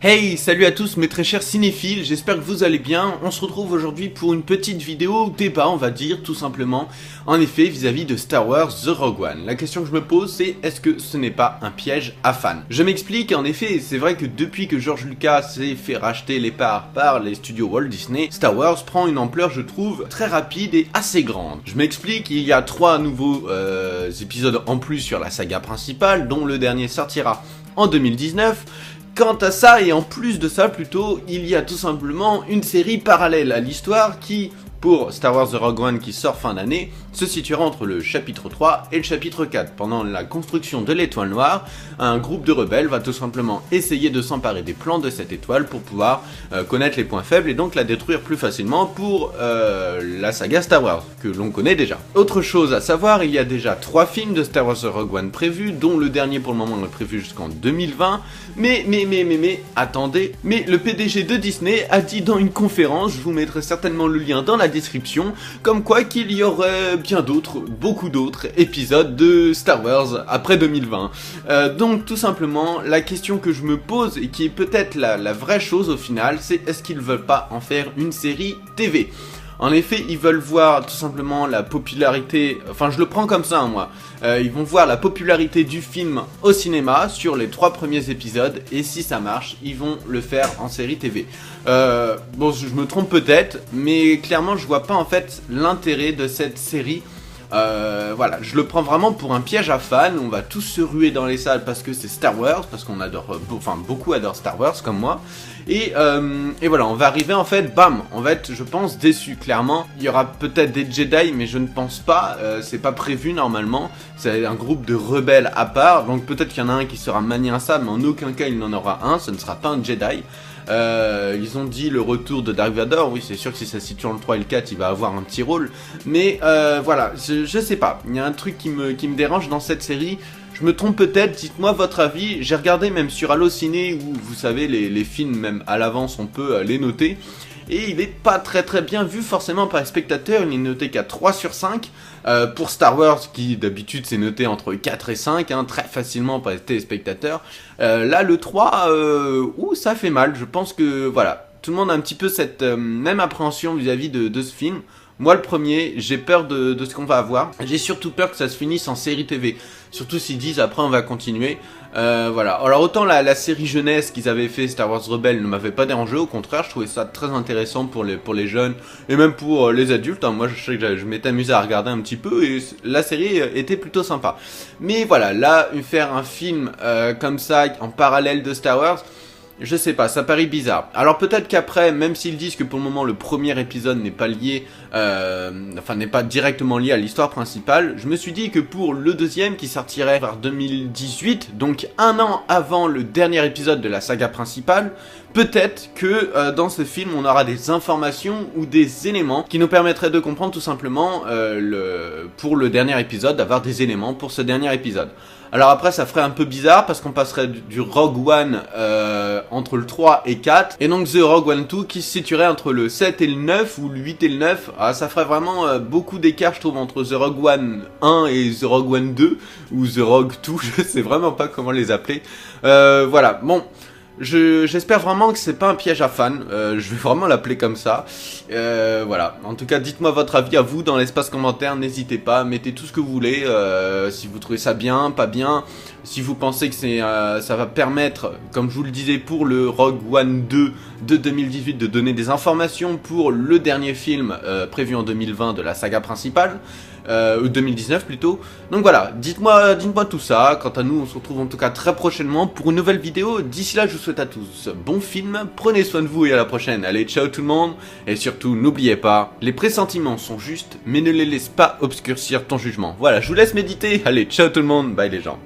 Hey, salut à tous mes très chers cinéphiles, j'espère que vous allez bien. On se retrouve aujourd'hui pour une petite vidéo débat, on va dire, tout simplement. En effet, vis-à-vis de Star Wars The Rogue One. La question que je me pose, c'est est-ce que ce n'est pas un piège à fans? Je m'explique, en effet, c'est vrai que depuis que George Lucas s'est fait racheter les parts par les studios Walt Disney, Star Wars prend une ampleur, je trouve, très rapide et assez grande. Je m'explique, il y a 3 nouveaux épisodes en plus sur la saga principale, dont le dernier sortira en 2019. Quant à ça, et en plus de ça plutôt, il y a tout simplement une série parallèle à l'histoire qui, pour Star Wars The Rogue One qui sort fin d'année, se situera entre le chapitre 3 et le chapitre 4. Pendant la construction de l'étoile noire, un groupe de rebelles va tout simplement essayer de s'emparer des plans de cette étoile pour pouvoir connaître les points faibles et donc la détruire plus facilement pour la saga Star Wars, que l'on connaît déjà. Autre chose à savoir, il y a déjà 3 films de Star Wars The Rogue One prévus, dont le dernier pour le moment est prévu jusqu'en 2020, mais, attendez, mais le PDG de Disney a dit dans une conférence, je vous mettrai certainement le lien dans la description, comme quoi qu'il y aurait bien d'autres, beaucoup d'autres épisodes de Star Wars après 2020. Donc tout simplement, la question que je me pose, et qui est peut-être la vraie chose au final, c'est est-ce qu'ils veulent pas en faire une série TV ? En effet, ils veulent voir tout simplement la popularité, enfin je le prends comme ça moi, ils vont voir la popularité du film au cinéma sur les 3 premiers épisodes, et si ça marche, ils vont le faire en série TV. Bon, je me trompe peut-être, mais clairement je vois pas en fait l'intérêt de cette série. Voilà, je le prends vraiment pour un piège à fans, on va tous se ruer dans les salles parce que c'est Star Wars, parce qu'on adore, enfin beaucoup adorent Star Wars comme moi, et voilà, on va arriver en fait, bam, on va être, je pense, déçu, clairement. Il y aura peut-être des Jedi, mais je ne pense pas, c'est pas prévu normalement, c'est un groupe de rebelles à part, donc peut-être qu'il y en a un qui sera manié à ça, mais en aucun cas il n'en aura un, ce ne sera pas un Jedi. Ils ont dit le retour de Dark Vador, oui c'est sûr que si ça se situe dans le 3 et le 4 il va avoir un petit rôle, mais voilà, je sais pas, il y a un truc qui me dérange dans cette série, je me trompe peut-être, dites-moi votre avis. J'ai regardé même sur Allociné où vous savez les films même à l'avance on peut les noter, et il est pas très bien vu forcément par les spectateurs, il est noté qu'à 3 sur 5, pour Star Wars qui d'habitude c'est noté entre 4 et 5, hein, très facilement par les téléspectateurs. Là le 3, ça fait mal, je pense que voilà, tout le monde a un petit peu cette même appréhension vis-à-vis de ce film. Moi le premier, j'ai peur de ce qu'on va avoir, j'ai surtout peur que ça se finisse en série TV, surtout s'ils disent après on va continuer. Voilà, alors autant la série jeunesse qu'ils avaient fait, Star Wars Rebels, ne m'avait pas dérangé, au contraire je trouvais ça très intéressant pour les jeunes, et même pour les adultes, hein. Moi je sais que je m'étais amusé à regarder un petit peu, et la série était plutôt sympa. Mais voilà, là, faire un film comme ça, en parallèle de Star Wars, je sais pas, ça paraît bizarre. Alors peut-être qu'après, même s'ils disent que pour le moment le premier épisode n'est pas lié, n'est pas directement lié à l'histoire principale, je me suis dit que pour le deuxième qui sortirait vers 2018, donc un an avant le dernier épisode de la saga principale, peut-être que dans ce film on aura des informations ou des éléments qui nous permettraient de comprendre tout simplement pour le dernier épisode, d'avoir des éléments pour ce dernier épisode. Alors après ça ferait un peu bizarre parce qu'on passerait du Rogue One entre le 3 et 4, et donc The Rogue One 2 qui se situerait entre le 7 et le 9 ou le 8 et le 9. Ah, ça ferait vraiment beaucoup d'écart je trouve entre The Rogue One 1 et The Rogue One 2 ou The Rogue 2, je sais vraiment pas comment les appeler. Voilà, bon. J'espère vraiment que c'est pas un piège à fans, je vais vraiment l'appeler comme ça. Voilà, en tout cas dites-moi votre avis à vous dans l'espace commentaire, n'hésitez pas, mettez tout ce que vous voulez, si vous trouvez ça bien, pas bien, si vous pensez que ça va permettre, comme je vous le disais pour le Rogue One 2 de 2018, de donner des informations pour le dernier film prévu en 2020 de la saga principale. 2019 plutôt. Donc voilà, dites-moi tout ça. Quant à nous, on se retrouve en tout cas très prochainement pour une nouvelle vidéo. D'ici là, je vous souhaite à tous bon film, prenez soin de vous et à la prochaine. Allez, ciao tout le monde, et surtout n'oubliez pas, les pressentiments sont justes, mais ne les laisse pas obscurcir ton jugement. Voilà, je vous laisse méditer. Allez, ciao tout le monde, bye les gens.